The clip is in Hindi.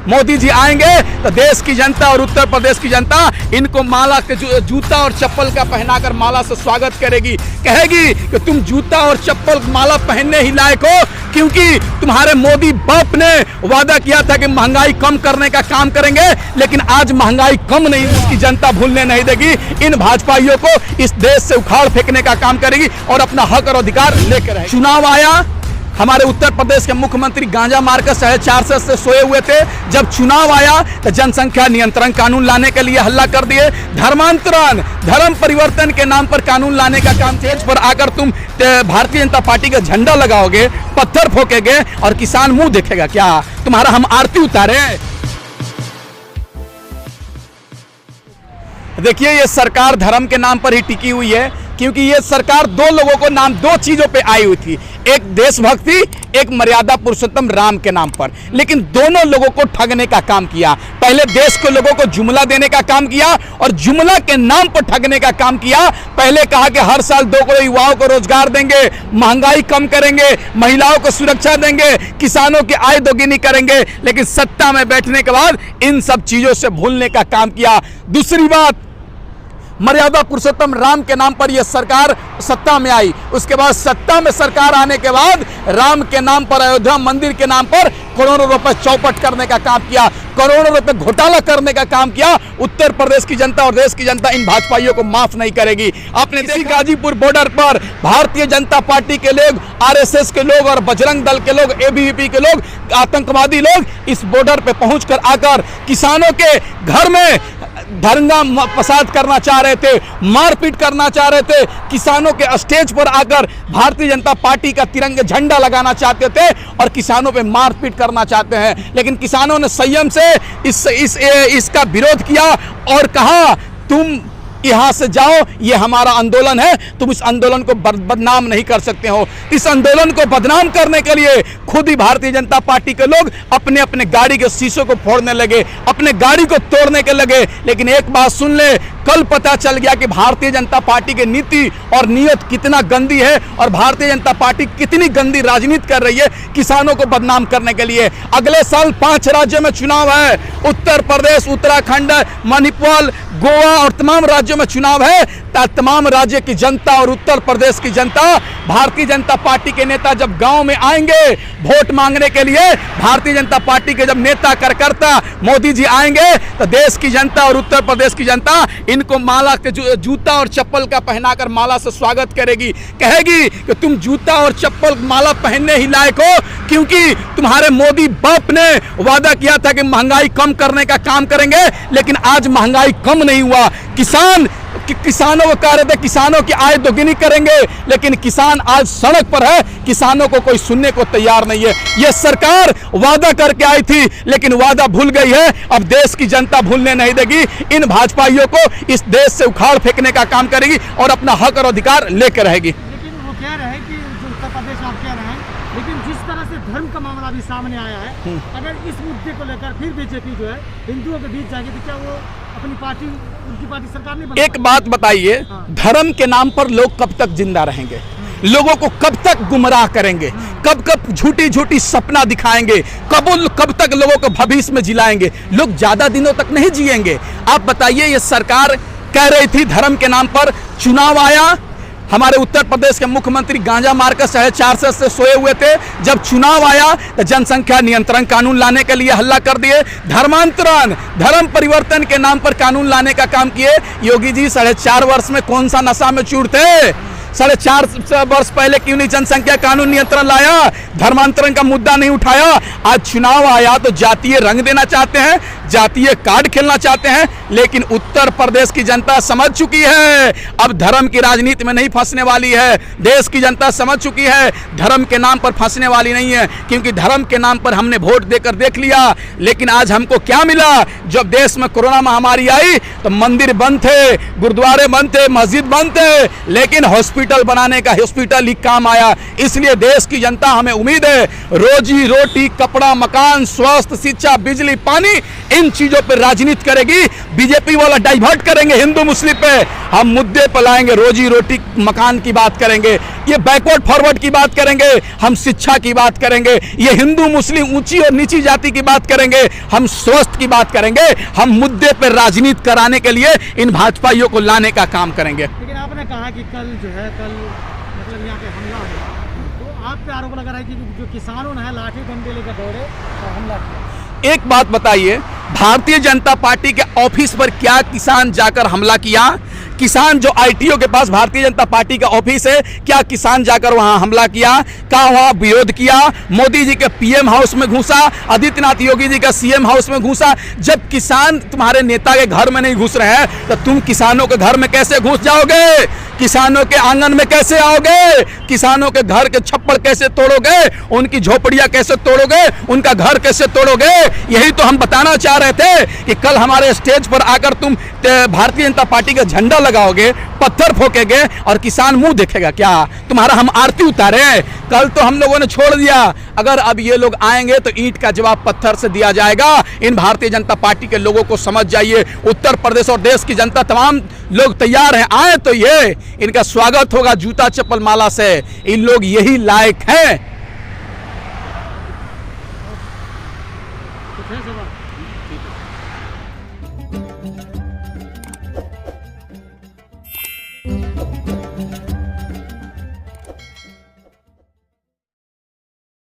मोदी जी आएंगे तो देश की जनता और उत्तर प्रदेश की जनता इनको माला के जूता और चप्पल का पहनाकर माला से स्वागत करेगी, कहेगी कि तुम जूता और चप्पल माला पहनने ही लायक हो, क्योंकि तुम्हारे मोदी बाप ने वादा किया था कि महंगाई कम करने का काम करेंगे, लेकिन आज महंगाई कम नहीं, उसकी जनता भूलने नहीं देगी। इन भाजपाइयों को इस देश से उखाड़ फेंकने का काम करेगी और अपना हक और अधिकार लेकर रहेगी। चुनाव आया, हमारे उत्तर प्रदेश के मुख्यमंत्री गांजा मारकर 450 से सोए हुए थे। जब चुनाव आया तो जनसंख्या नियंत्रण कानून लाने के लिए हल्ला कर दिए। धर्मांतरण, धर्म परिवर्तन के नाम पर कानून लाने का काम, स्टेज पर आकर तुम भारतीय जनता पार्टी का झंडा लगाओगे, पत्थर फोकेगे और किसान मुंह देखेगा क्या? तुम्हारा हम आरती उतारे? देखिए, ये सरकार धर्म के नाम पर ही टिकी हुई है, क्योंकि ये सरकार दो लोगों को नाम, दो चीजों पे आई हुई थी, एक देशभक्ति, एक मर्यादा पुरुषोत्तम राम के नाम पर, लेकिन दोनों लोगों को ठगने का काम किया। पहले देश के लोगों को जुमला देने का काम किया और जुमला के नाम पर ठगने का काम किया। पहले कहा कि हर साल 2 करोड़ युवाओं को रोजगार देंगे, महंगाई कम करेंगे, महिलाओं को सुरक्षा देंगे, किसानों की आय दोगुनी करेंगे, लेकिन सत्ता में बैठने के बाद इन सब चीजों से भूलने का काम किया। दूसरी बात, मर्यादा पुरुषोत्तम राम के नाम पर यह सरकार सत्ता में आई, उसके बाद सत्ता में सरकार आने के बाद राम के नाम पर, अयोध्या मंदिर के नाम पर करोड़ों रुपए चौपट करने का काम किया, करोड़ों रुपए घोटाला करने का काम किया। उत्तर प्रदेश की जनता और देश की जनता इन भाजपाइयों को माफ नहीं करेगी। आपने देखा गाजीपुर बॉर्डर पर भारतीय जनता पार्टी के लोग, आरएसएस के लोग और बजरंग दल के लोग, एबीवीपी के लोग, आतंकवादी लोग इस बॉर्डर पे पहुंचकर आकर किसानों के घर में धरना फसाद करना चाह रहे थे, मारपीट करना चाह रहे थे, किसानों के स्टेज पर आकर भारतीय जनता पार्टी का तिरंगा झंडा लगाना चाहते थे और किसानों पे मारपीट करना चाहते हैं। लेकिन किसानों ने संयम से इसका विरोध किया और कहा, तुम यहां से जाओ, ये हमारा आंदोलन है, तुम इस आंदोलन को बदनाम नहीं कर सकते हो। इस आंदोलन को बदनाम करने के लिए खुद ही भारतीय जनता पार्टी के लोग अपने अपने गाड़ी के शीशों को फोड़ने लगे, अपने गाड़ी को तोड़ने के लगे। लेकिन एक बात सुन ले, कल पता चल गया कि भारतीय जनता पार्टी की नीति और नीयत कितना गंदी है और भारतीय जनता पार्टी कितनी गंदी राजनीति कर रही है किसानों को बदनाम करने के लिए। अगले साल 5 राज्यों में चुनाव है, उत्तर प्रदेश, उत्तराखंड, मणिपुर, गोवा और तमाम राज्यों में चुनाव है। तमाम राज्य की जनता और उत्तर प्रदेश की जनता, भारतीय जनता पार्टी के नेता जब गांव में आएंगे वोट मांगने के लिए, भारतीय जनता पार्टी के जब नेता कार्यकर्ता मोदी जी आएंगे तो देश की जनता और उत्तर प्रदेश की जनता इनको माला के जूता और चप्पल का पहनाकर माला से स्वागत करेगी, कहेगी कि तुम जूता और चप्पल माला पहनने ही लायक हो, क्योंकि तुम्हारे मोदी बाप ने वादा किया था कि महंगाई कम करने का काम करेंगे, लेकिन आज महंगाई कम नहीं हुआ। किसानों को कह रहे थे किसानों की आय दोगुनी करेंगे, लेकिन किसान आज सड़क पर है, किसानों को कोई सुनने को तैयार नहीं है। यह सरकार वादा करके आई थी, लेकिन वादा भूल गई है, अब देश की जनता भूलने नहीं देगी। इन भाजपाइयों को इस देश से उखाड़ फेंकने का काम करेगी और अपना हक और अधिकार लेकर रहेगी। लेकिन वो कह रहे हैं कि उत्तर प्रदेश आप कह रहे हैं, लेकिन जिस तरह से धर्म का मामला भी सामने आया है, अगर इस मुद्दे को लेकर फिर बीजेपी जो है हिंदुओं के बीच जाएगी तो क्या वो अपनी पार्टी, उनकी पार्टी सरकार नहीं बना? एक बात बताइए, धर्म के नाम पर लोग कब तक जिंदा रहेंगे? लोगों को कब तक गुमराह करेंगे? कब झूठी झूठी सपना दिखाएंगे? कब तक लोगों को भविष्य में जिलाएंगे? लोग ज्यादा दिनों तक नहीं जिएंगे। आप बताइए, ये सरकार कह रही थी धर्म के नाम पर, चुनाव आया, हमारे उत्तर प्रदेश के मुख्यमंत्री गांजा मारकर 450 से सोए हुए थे। जब चुनाव आया तो जनसंख्या नियंत्रण कानून लाने के लिए हल्ला कर दिए। धर्मांतरण, धर्म परिवर्तन के नाम पर कानून लाने का काम किए। योगी जी 4.5 वर्ष में कौन सा नशा में चूर थे? 4.5 वर्ष पहले क्यों नहीं जनसंख्या कानून नियंत्रण लाया? धर्मांतरण का मुद्दा नहीं उठाया। आज चुनाव आया तो जातीय रंग देना चाहते हैं, जातीय कार्ड खेलना चाहते हैं, लेकिन उत्तर प्रदेश की जनता समझ चुकी है अब धर्म की राजनीति में नहीं फंसने वाली है। देश की जनता समझ चुकी है धर्म के नाम पर फंसने वाली नहीं है, क्योंकि धर्म के नाम पर हमने वोट देकर देख लिया। लेकिन आज हमको क्या मिला? जब देश में कोरोना महामारी आई तो मंदिर बंद थे, गुरुद्वारे बंद थे, मस्जिद बंद थे, लेकिन हॉस्पिटल हॉस्पिटल बनाने का हॉस्पिटल ही काम आया। इसलिए देश की जनता, हमें उम्मीद है रोजी रोटी, कपड़ा, मकान, स्वास्थ्य, शिक्षा, बिजली, पानी, इन चीजों पर राजनीति करेगी। बीजेपी वाला डाइवर्ट करेंगे हिंदू मुस्लिम पे, हम मुद्दे पर लाएंगे, रोजी रोटी मकान की बात करेंगे, ये बैकवर्ड फॉरवर्ड की बात करेंगे, हम शिक्षा की बात करेंगे, ये हिंदू मुस्लिम ऊंची और नीची जाति की बात करेंगे, हम स्वास्थ्य की बात करेंगे, हम मुद्दे पर राजनीति कराने के लिए इन भाजपाइयों को लाने का काम करेंगे। लेकिन आपने कहा कि कल जो है, कल मतलब यहाँ पे हमला हुआ, तो आप पे आरोप लगा रहा है कि जो किसानों ने लाठी डंडे लेकर दौड़े और हमला किया। एक बात बताइए, भारतीय जनता पार्टी के ऑफिस पर क्या किसान जाकर हमला किया? किसान जो आईटीओ के पास भारतीय जनता पार्टी का ऑफिस है, क्या किसान जाकर वहां हमला किया? क्या वहां विरोध किया? मोदी जी के पीएम हाउस में घुसा, आदित्यनाथ योगी जी का सीएम हाउस में घुसा। जब किसान तुम्हारे नेता के घर में नहीं घुस रहे हैं तो तुम किसानों के घर में कैसे घुस जाओगे? किसानों के आंगन में कैसे आओगे? किसानों के घर के छप्पड़ कैसे तोड़ोगे? उनकी झोपड़ियां कैसे तोड़ोगे? उनका घर कैसे तोड़ोगे? यही तो हम बताना चाह रहे थे कि कल हमारे स्टेज पर आकर तुम भारतीय जनता पार्टी का झंडा लगाओगे, पत्थर फोकेगे और किसान मुंह देखेगा क्या? तुम्हारा हम आरती उतारे? कल तो हम लोगों ने छोड़ दिया, अगर अब ये लोग आएंगे तो ईंट का जवाब पत्थर से दिया जाएगा। इन भारतीय जनता पार्टी के लोगों को समझ जाइए, उत्तर प्रदेश और देश की जनता तमाम लोग तैयार हैं, आए तो ये इनका स्वागत होगा जूता चप्पल माला से। इन लोग यही लायक हैं। कुछ है सवाल?